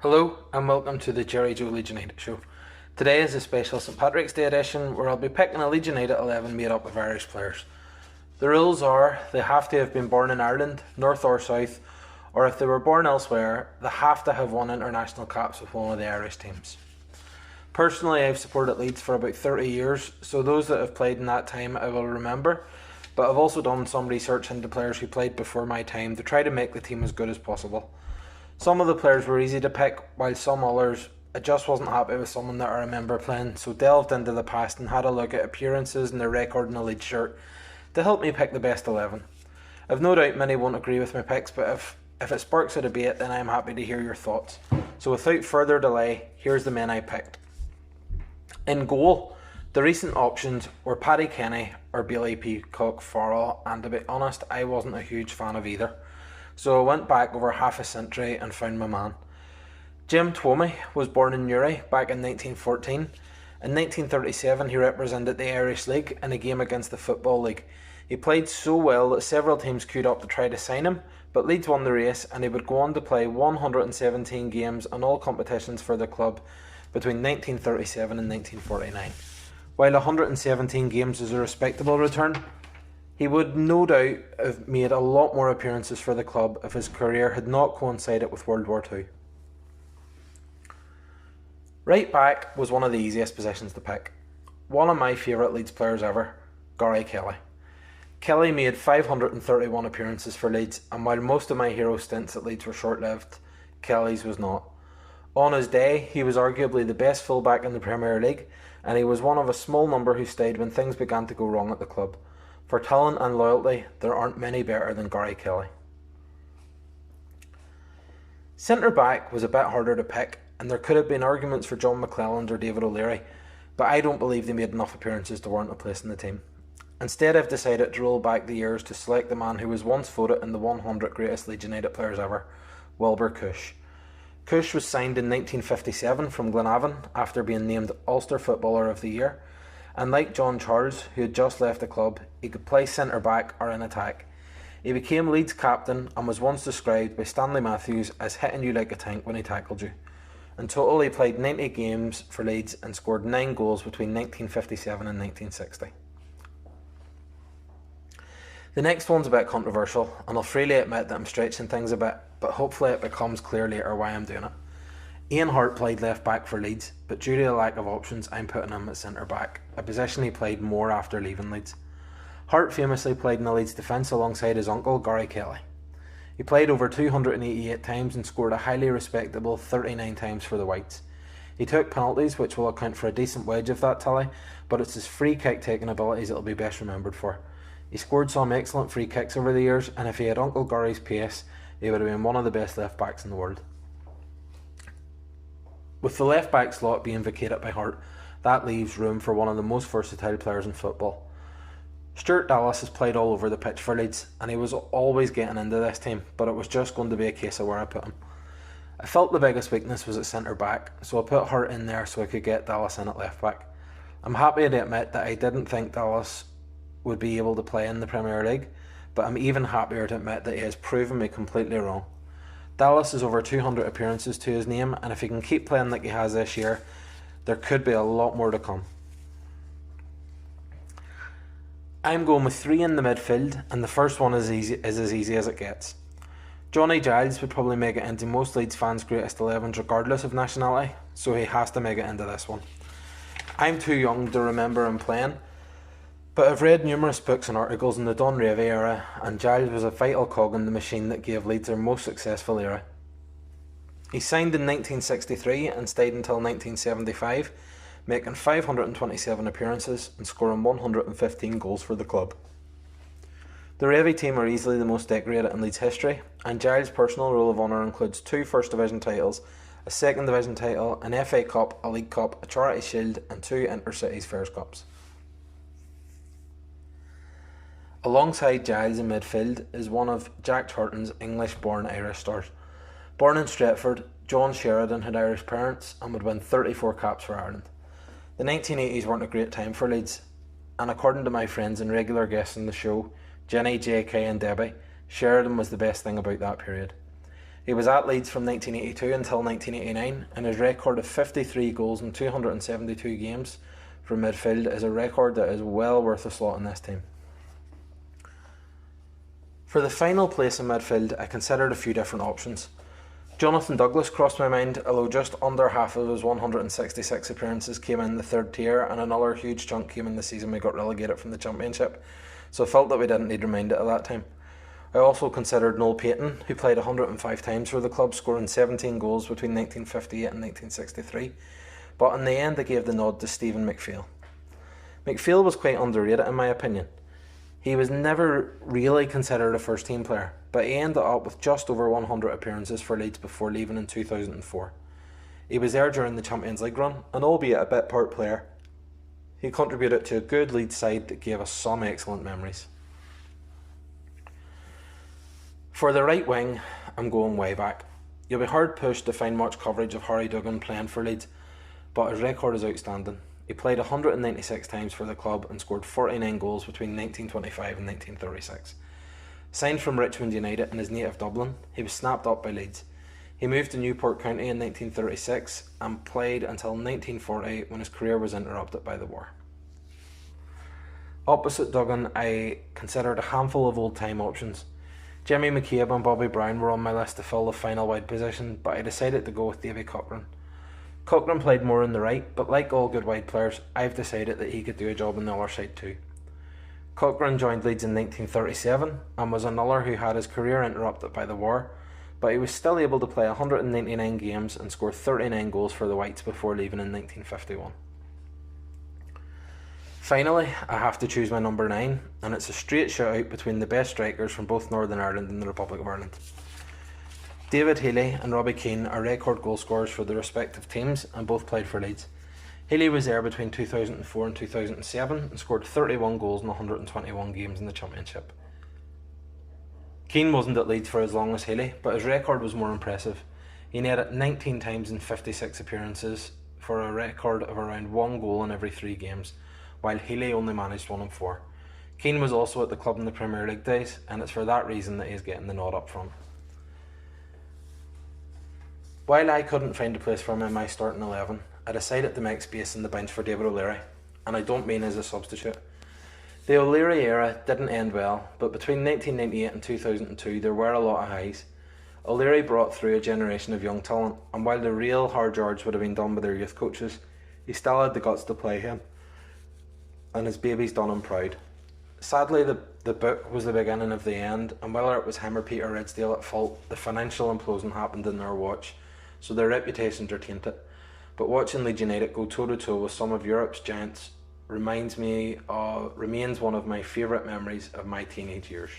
Hello and welcome to the Gerry Joe Leeds United show. Today is a special St Patrick's Day edition where I'll be picking a Leeds United 11 made up of Irish players. The rules are they have to have been born in Ireland, north or south, or if they were born elsewhere, they have to have won international caps with one of the Irish teams. Personally, I've supported Leeds for about 30 years, so those that have played in that time I will remember, but I've also done some research into players who played before my time to try to make the team as good as possible. Some of the players were easy to pick, while some others, I just wasn't happy with someone that I remember playing, so delved into the past and had a look at appearances and their record in a Leeds shirt to help me pick the best 11. I've no doubt many won't agree with my picks, but if it sparks a debate, then I'm happy to hear your thoughts. So without further delay, here's the men I picked. In goal, the recent options were Paddy Kenny or Bailey Peacock-Farrell, and to be honest, I wasn't a huge fan of either. So I went back over half a century and found my man. Jim Twomey was born in Newry back in 1914. In 1937 he represented the Irish League in a game against the Football League. He played so well that several teams queued up to try to sign him, but Leeds won the race and he would go on to play 117 games in all competitions for the club between 1937 and 1949. While 117 games is a respectable return, he would no doubt have made a lot more appearances for the club if his career had not coincided with World War II. Right back was one of the easiest positions to pick. One of my favourite Leeds players ever, Gerry Kelly. Kelly made 531 appearances for Leeds, and while most of my hero stints at Leeds were short-lived, Kelly's was not. On his day, he was arguably the best fullback in the Premier League, and he was one of a small number who stayed when things began to go wrong at the club. For talent and loyalty, there aren't many better than Gerry Kelly. Centre-back was a bit harder to pick, and there could have been arguments for John McClelland or David O'Leary, but I don't believe they made enough appearances to warrant a place in the team. Instead, I've decided to roll back the years to select the man who was once voted in the 100 greatest Leeds United players ever, Wilbur Kush. Kush was signed in 1957 from Glenavon after being named Ulster Footballer of the Year, and like John Charles, who had just left the club, he could play centre-back or in attack. He became Leeds captain and was once described by Stanley Matthews as hitting you like a tank when he tackled you. In total, he played 90 games for Leeds and scored 9 goals between 1957 and 1960. The next one's a bit controversial, and I'll freely admit that I'm stretching things a bit, but hopefully it becomes clear later why I'm doing it. Ian Hart played left back for Leeds, but due to a lack of options, I'm putting him at centre back, a position he played more after leaving Leeds. Hart famously played in the Leeds defence alongside his uncle Gerry Kelly. He played over 288 times and scored a highly respectable 39 times for the Whites. He took penalties, which will account for a decent wedge of that tally, but it's his free kick taking abilities that will be best remembered for. He scored some excellent free kicks over the years, and if he had Uncle Gerry's pace, he would have been one of the best left backs in the world. With the left back slot being vacated by Hart, that leaves room for one of the most versatile players in football. Stewart Dallas has played all over the pitch for Leeds, and he was always getting into this team, but it was just going to be a case of where I put him. I felt the biggest weakness was at centre back, so I put Hart in there so I could get Dallas in at left back. I'm happy to admit that I didn't think Dallas would be able to play in the Premier League, but I'm even happier to admit that he has proven me completely wrong. Dallas has over 200 appearances to his name, and if he can keep playing like he has this year, there could be a lot more to come. I'm going with 3 in the midfield, and the first one is as easy as it gets. Johnny Giles would probably make it into most Leeds fans' greatest 11s regardless of nationality, so he has to make it into this one. I'm too young to remember him playing, but I've read numerous books and articles in the Don Revie era, and Giles was a vital cog in the machine that gave Leeds their most successful era. He signed in 1963 and stayed until 1975, making 527 appearances and scoring 115 goals for the club. The Revie team are easily the most decorated in Leeds history, and Giles' personal Roll of Honour includes 2 First Division titles, a Second Division title, an FA Cup, a League Cup, a Charity Shield and 2 Inter-Cities Fairs Cups. Alongside Giles in midfield is one of Jack Charlton's English-born Irish stars. Born in Stretford, John Sheridan had Irish parents and would win 34 caps for Ireland. The 1980s weren't a great time for Leeds, and according to my friends and regular guests on the show, Jenny, JK and Debbie, Sheridan was the best thing about that period. He was at Leeds from 1982 until 1989, and his record of 53 goals in 272 games from midfield is a record that is well worth a slot in this team. For the final place in midfield, I considered a few different options. Jonathan Douglas crossed my mind, although just under half of his 166 appearances came in the third tier, and another huge chunk came in the season we got relegated from the Championship, so I felt that we didn't need reminded at that time. I also considered Noel Payton, who played 105 times for the club, scoring 17 goals between 1958 and 1963, but in the end I gave the nod to Stephen MacPhail. MacPhail was quite underrated in my opinion. He was never really considered a first team player, but he ended up with just over 100 appearances for Leeds before leaving in 2004. He was there during the Champions League run, and albeit a bit part player, he contributed to a good Leeds side that gave us some excellent memories. For the right wing, I'm going way back. You'll be hard pushed to find much coverage of Harry Duggan playing for Leeds, but his record is outstanding. He played 196 times for the club and scored 49 goals between 1925 and 1936. Signed from Richmond United in his native Dublin, he was snapped up by Leeds. He moved to Newport County in 1936 and played until 1940 when his career was interrupted by the war. Opposite Duggan, I considered a handful of old-time options. Jimmy McCabe and Bobby Brown were on my list to fill the final wide position, but I decided to go with Davy Cochrane. Cochrane played more on the right, but like all good wide players, I've decided that he could do a job on the other side too. Cochrane joined Leeds in 1937 and was another who had his career interrupted by the war, but he was still able to play 199 games and score 39 goals for the Whites before leaving in 1951. Finally, I have to choose my number 9, and it's a straight shootout between the best strikers from both Northern Ireland and the Republic of Ireland. David Healy and Robbie Keane are record goal scorers for their respective teams and both played for Leeds. Healy was there between 2004 and 2007 and scored 31 goals in 121 games in the Championship. Keane wasn't at Leeds for as long as Healy, but his record was more impressive. He netted 19 times in 56 appearances for a record of around 1 goal in every 3 games, while Healy only managed 1 in 4. Keane was also at the club in the Premier League days, and it's for that reason that he's getting the nod up front. While I couldn't find a place for him in my starting 11, I decided to make space in the bench for David O'Leary, and I don't mean as a substitute. The O'Leary era didn't end well, but between 1998 and 2002 there were a lot of highs. O'Leary brought through a generation of young talent, and while the real hard yards would have been done by their youth coaches, he still had the guts to play him, and his baby's done him proud. Sadly, the book was the beginning of the end, and whether it was him or Peter Ridsdale at fault, the financial implosion happened in their watch, so their reputations are tainted. But watching Leeds United go toe-to-toe with some of Europe's giants remains one of my favourite memories of my teenage years.